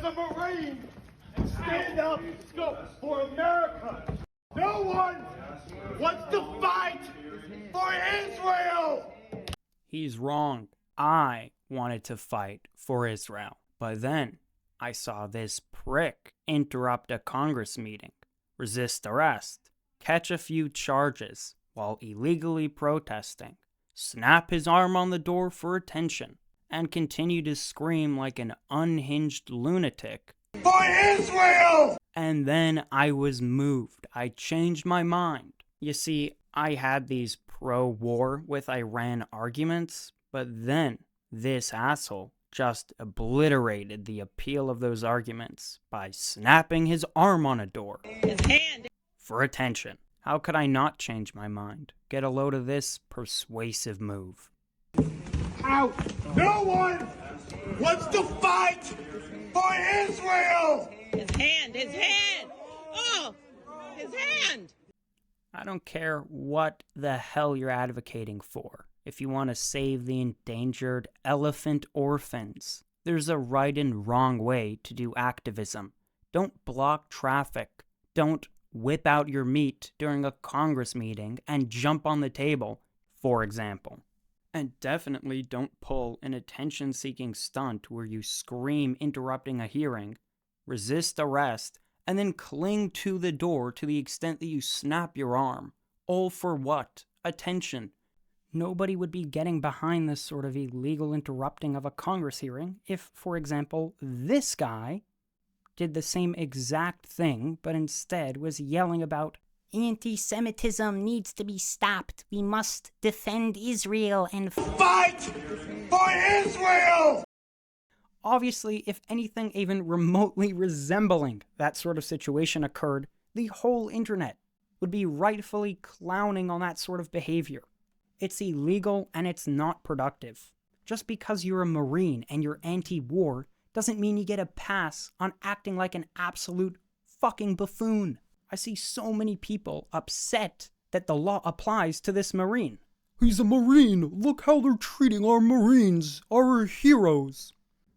as a Marine and stand up for America. No one wants to fight for Israel. He's wrong. I wanted to fight for Israel. But then I saw this prick interrupt a Congress meeting, resist arrest, catch a few charges while illegally protesting, snap his arm on the door for attention, and continue to scream like an unhinged lunatic. For Israel! And then I was moved. I changed my mind. You see, I had these pro-war with Iran arguments, but then this asshole just obliterated the appeal of those arguments by snapping his arm on a door. His hand. For attention. How could I not change my mind? Get a load of this persuasive move. Out! No one wants to fight for Israel! His hand. His hand. Oh, his hand. I don't care what the hell you're advocating for. If you want to save the endangered elephant orphans, there's a right and wrong way to do activism. Don't block traffic. Don't whip out your meat during a Congress meeting and jump on the table, for example. And definitely don't pull an attention-seeking stunt where you scream interrupting a hearing, resist arrest, and then cling to the door to the extent that you snap your arm. All for what? Attention. Nobody would be getting behind this sort of illegal interrupting of a Congress hearing if, for example, this guy did the same exact thing, but instead was yelling about anti-Semitism needs to be stopped. We must defend Israel and fight for Israel! Obviously, if anything even remotely resembling that sort of situation occurred, the whole internet would be rightfully clowning on that sort of behavior. It's illegal and it's not productive. Just because you're a Marine and you're anti-war doesn't mean you get a pass on acting like an absolute fucking buffoon. I see so many people upset that the law applies to this Marine. He's a Marine. Look how they're treating our Marines, our heroes.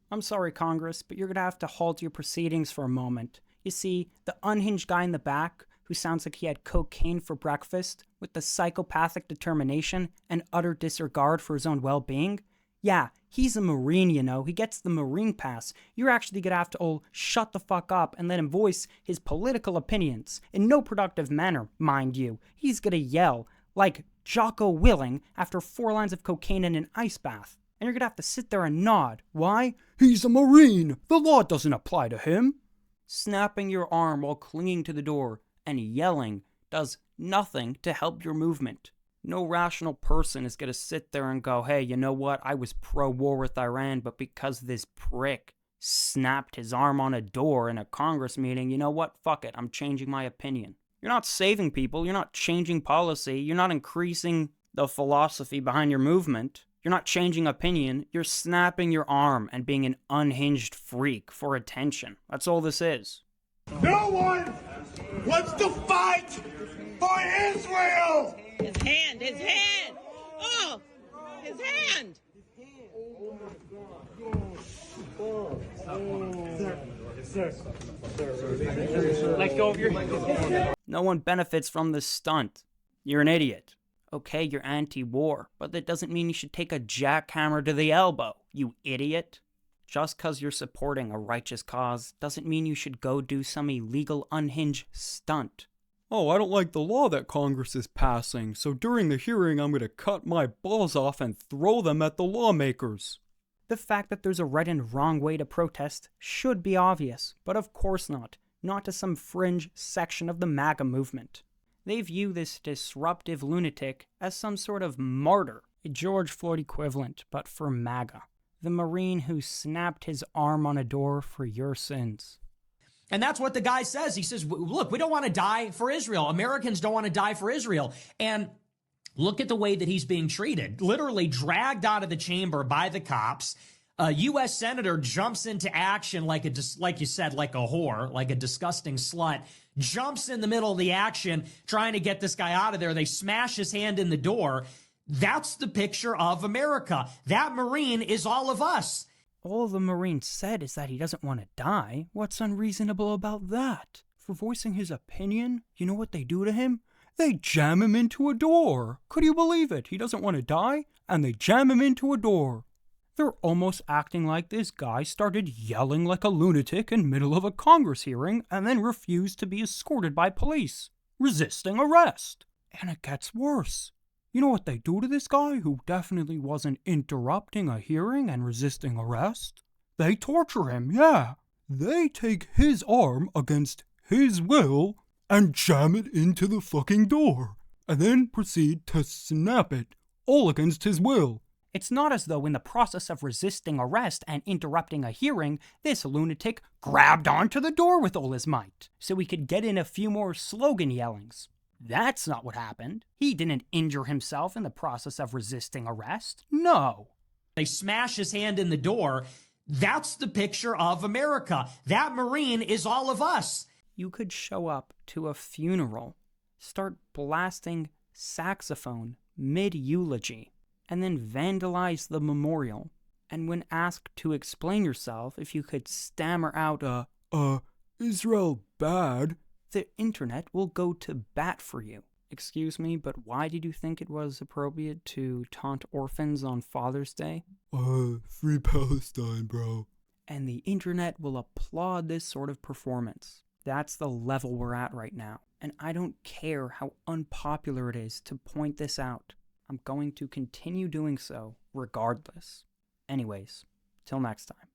I'm sorry, Congress, but you're going to have to halt your proceedings for a moment. You see, the unhinged guy in the back, who sounds like he had cocaine for breakfast, with the psychopathic determination and utter disregard for his own well-being, yeah, he's a Marine, you know. He gets the Marine pass. You're actually going to have to all shut the fuck up and let him voice his political opinions. In no productive manner, mind you. He's going to yell like Jocko Willing after 4 lines of cocaine in an ice bath. And you're going to have to sit there and nod. Why? He's a Marine. The law doesn't apply to him. Snapping your arm while clinging to the door and yelling does nothing to help your movement. No rational person is going to sit there and go, hey, you know what? I was pro-war with Iran, but because this prick snapped his arm on a door in a Congress meeting, you know what? Fuck it. I'm changing my opinion. You're not saving people. You're not changing policy. You're not increasing the philosophy behind your movement. You're not changing opinion. You're snapping your arm and being an unhinged freak for attention. That's all this is. No one wants to fight for Israel! His hand. His hand. Oh, his hand. Let go of your hand. No one benefits from this stunt. You're an idiot. Okay, you're anti-war, but that doesn't mean you should take a jackhammer to the elbow, you idiot. Just because you're supporting a righteous cause doesn't mean you should go do some illegal unhinged stunt. Oh, I don't like the law that Congress is passing, so during the hearing I'm going to cut my balls off and throw them at the lawmakers. The fact that there's a right and wrong way to protest should be obvious, but of course not. Not to some fringe section of the MAGA movement. They view this disruptive lunatic as some sort of martyr, a George Floyd equivalent, but for MAGA. The Marine who snapped his arm on a door for your sins. And that's what the guy says. He says, look, we don't want to die for Israel. Americans don't want to die for Israel. And look at the way that he's being treated. Literally dragged out of the chamber by the cops. A U.S. senator jumps into action like you said, like a whore, like a disgusting slut. Jumps in the middle of the action, trying to get this guy out of there. They smash his hand in the door. That's the picture of America. That Marine is all of us. all the Marine said is that he doesn't want to die. What's unreasonable about that? For voicing his opinion, you know what they do to him? They jam him into a door. Could you believe it? He doesn't want to die, and they jam him into a door. They're almost acting like this guy started yelling like a lunatic in middle of a Congress hearing and then refused to be escorted by police, resisting arrest. And it gets worse. You know what they do to this guy who definitely wasn't interrupting a hearing and resisting arrest? They torture him, yeah. They take his arm against his will and jam it into the fucking door, and then proceed to snap it, all against his will. It's not as though in the process of resisting arrest and interrupting a hearing, this lunatic grabbed onto the door with all his might, so he could get in a few more slogan yellings. That's not what happened. He didn't injure himself in the process of resisting arrest. No. They smash his hand in the door. That's the picture of America. That Marine is all of us. You could show up to a funeral, start blasting saxophone mid-eulogy, and then vandalize the memorial. And when asked to explain yourself, if you could stammer out Israel bad, the internet will go to bat for you. Excuse me, but why did you think it was appropriate to taunt orphans on Father's Day? Free Palestine, bro. And the internet will applaud this sort of performance. That's the level we're at right now. And I don't care how unpopular it is to point this out. I'm going to continue doing so regardless. Anyways, till next time.